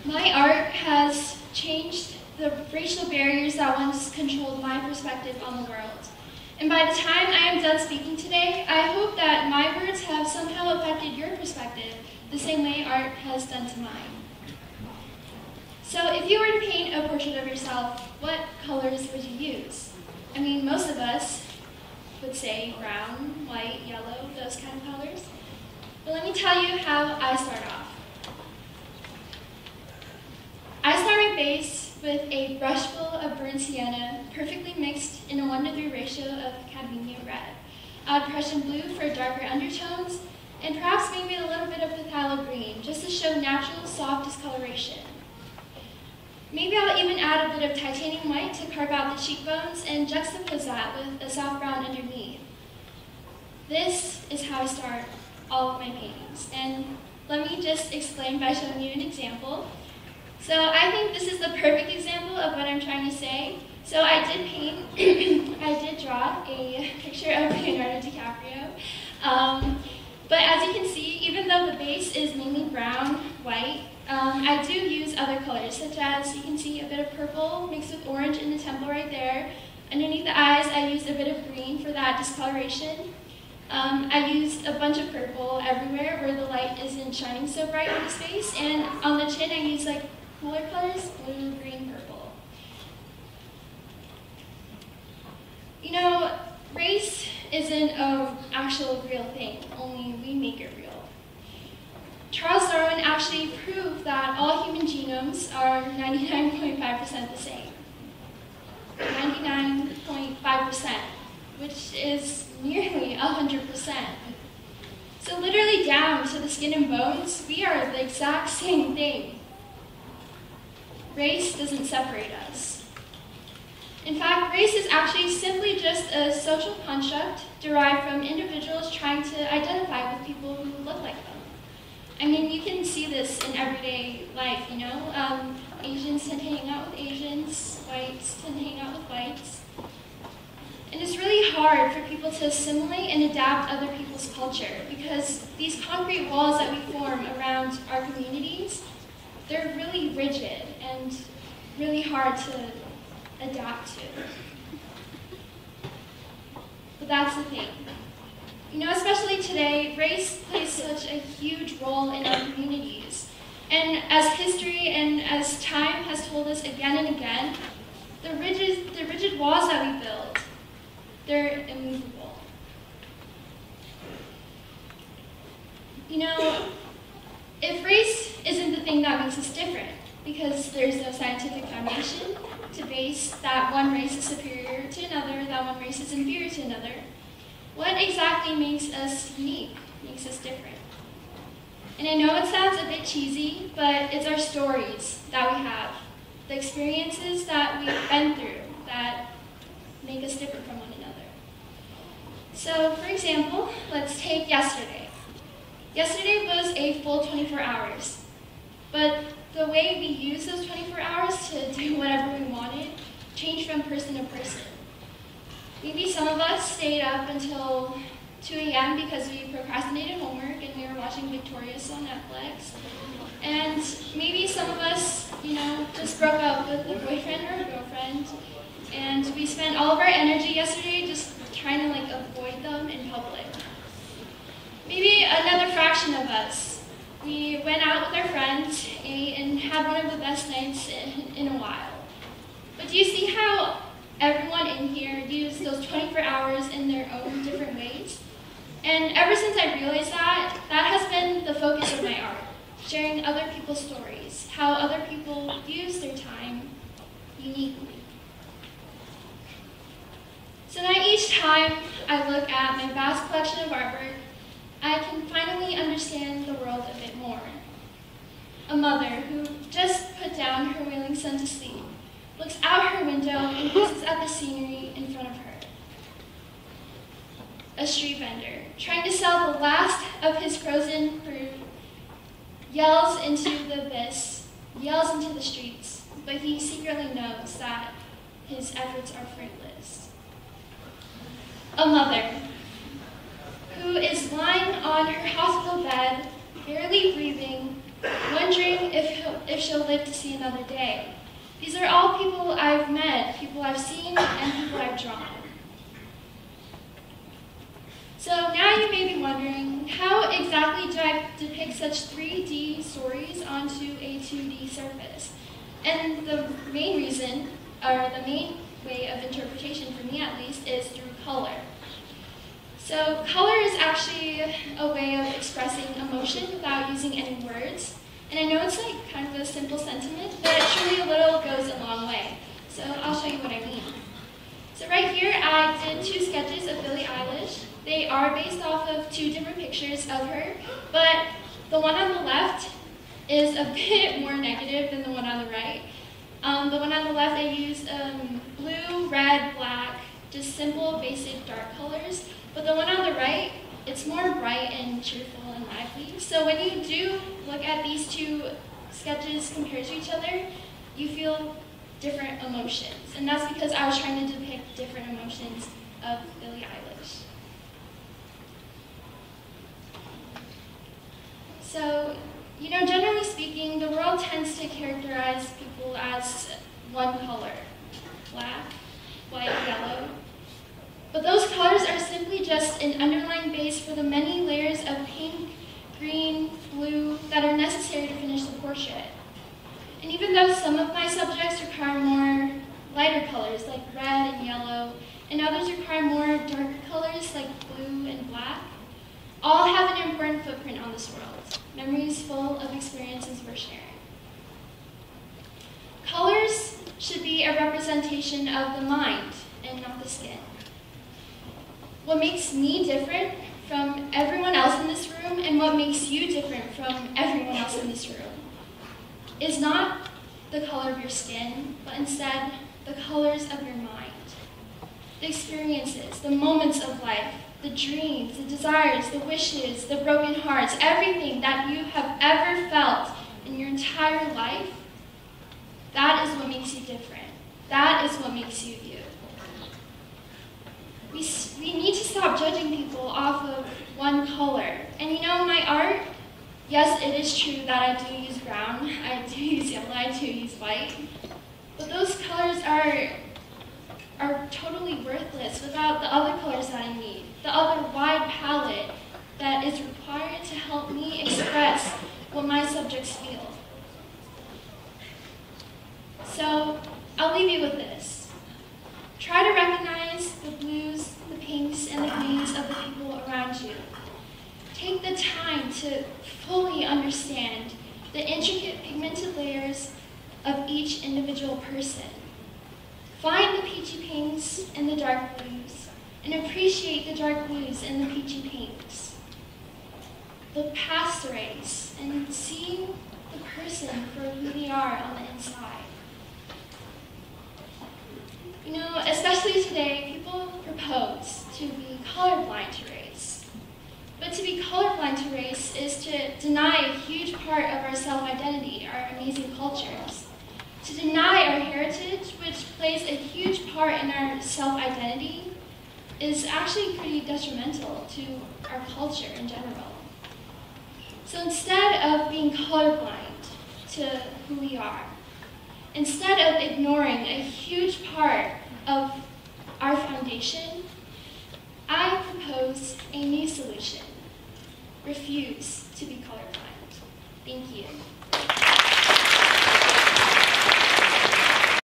My art has changed the racial barriers that once controlled my perspective on the world. And by the time I am done speaking today, I hope that my words have somehow affected your perspective the same way art has done to mine. So if you were to paint a portrait of yourself, what colors would you use? I mean, most of us would say brown, white, yellow, those kind of colors. But let me tell you how I start off. I start my base with a brushful of burnt sienna, perfectly mixed in a 1:3 ratio of cadmium red. Add Prussian blue for darker undertones, and perhaps maybe a little bit of phthalo green, just to show natural, soft discoloration. Maybe I'll even add a bit of titanium white to carve out the cheekbones and juxtapose that with a soft brown underneath. This is how I start all of my paintings, and let me just explain by showing you an example. So I think this is the perfect example of what I'm trying to say. So I did paint, I did draw a picture of Leonardo DiCaprio. But as you can see, even though the base is mainly brown, white, I do use other colors, such as you can see a bit of purple mixed with orange in the temple right there. Underneath the eyes, I used a bit of green for that discoloration. I used a bunch of purple everywhere where the light isn't shining so bright on his face. And on the chin, I used like cooler colors, blue, green, purple. You know, race isn't an actual real thing, only we make it real. Charles Darwin actually proved that all human genomes are 99.5% the same. 99.5%, which is nearly 100%. So literally down to the skin and bones, we are the exact same thing. Race doesn't separate us. In fact, race is actually simply just a social construct derived from individuals trying to identify with people who look like them. I mean, you can see this in everyday life, you know? Asians tend to hang out with Asians, whites tend to hang out with whites. And it's really hard for people to assimilate and adapt other people's culture because these concrete walls that we form around our communities, they're really rigid and really hard to adapt to. But that's the thing. You know, especially today, race plays such a huge role in our communities. And as history and as time has told us again and again, the rigid walls that we build, they're immovable. You know, if race isn't the thing that makes us different, because there's no scientific foundation to base that one race is superior to another, that one race is inferior to another, what exactly makes us unique, makes us different? And I know it sounds a bit cheesy, but it's our stories that we have, the experiences that we've been through that make us different from one another. So, for example, let's take yesterday. Yesterday was a full 24 hours, but the way we use those 24 hours to do whatever we wanted changed from person to person. Maybe some of us stayed up until 2 a.m. because we procrastinated homework and we were watching Victorious on Netflix. And maybe some of us, you know, just broke up with a boyfriend or a girlfriend. And we spent all of our energy yesterday just trying to like avoid them in public. Maybe another fraction of us, we went out with our friends, ate, and had one of the best nights in a while. But do you see how everyone in here used those 24 hours in their own different ways? And ever since I realized that, that has been the focus of my art, sharing other people's stories, how other people use their time uniquely. So now each time I look at my vast collection of artwork, I can finally understand the world a bit more. A mother who just put down her wailing son to sleep, looks out her window and gazes at the scenery in front of her. A street vendor, trying to sell the last of his frozen fruit, yells into the abyss, yells into the streets, but he secretly knows that his efforts are fruitless. A mother who is lying on on her hospital bed, barely breathing, wondering if she'll live to see another day. These are all people I've met, people I've seen, and people I've drawn. So now you may be wondering, how exactly do I depict such 3D stories onto a 2D surface? And the main reason, or the main way of interpretation for me at least, is through color. So color is actually a way of expressing emotion without using any words. And I know it's like kind of a simple sentiment, but truly a little goes a long way. So I'll show you what I mean. So right here, I did 2 sketches of Billie Eilish. They are based off of 2 different pictures of her, but the one on the left is a bit more negative than the one on the right. The one on the left, I used blue, red, black, just simple, basic, dark colors. But the one on the right, it's more bright and cheerful and lively. So when you do look at these 2 sketches compared to each other, you feel different emotions. And that's because I was trying to depict different emotions of Billie Eilish. So, you know, generally speaking, the world tends to characterize people as one color, black, white, yellow. But those colors are simply just an underlying base for the many layers of pink, green, blue that are necessary to finish the portrait. And even though some of my subjects require more lighter colors like red and yellow, and others require more darker colors like blue and black, all have an important footprint on this world, memories full of experiences we're sharing. Colors should be a representation of the mind and not the skin. What makes me different from everyone else in this room, and what makes you different from everyone else in this room, is not the color of your skin, but instead the colors of your mind. The experiences, the moments of life, the dreams, the desires, the wishes, the broken hearts, everything that you have ever felt in your entire life, that is what makes you different. That is what makes you you. We need to stop judging people off of one color. And you know, my art, yes, it is true that I do use brown, I do use yellow, I do use white, but those colors are totally worthless without the other colors that I need, the other wide palette that is required to help me express what my subjects feel. So I'll leave you with this. Try to recognize the blues, the pinks, and the greens of the people around you. Take the time to fully understand the intricate pigmented layers of each individual person. Find the peachy pinks and the dark blues, and appreciate the dark blues and the peachy pinks. Look past the race and see the person for who they are on the inside. You know, especially today, people propose to be colorblind to race. But to be colorblind to race is to deny a huge part of our self-identity, our amazing cultures. To deny our heritage, which plays a huge part in our self-identity, is actually pretty detrimental to our culture in general. So instead of being colorblind to who we are, instead of ignoring a huge part of our foundation, I propose a new solution. Refuse to be colorblind. Thank you.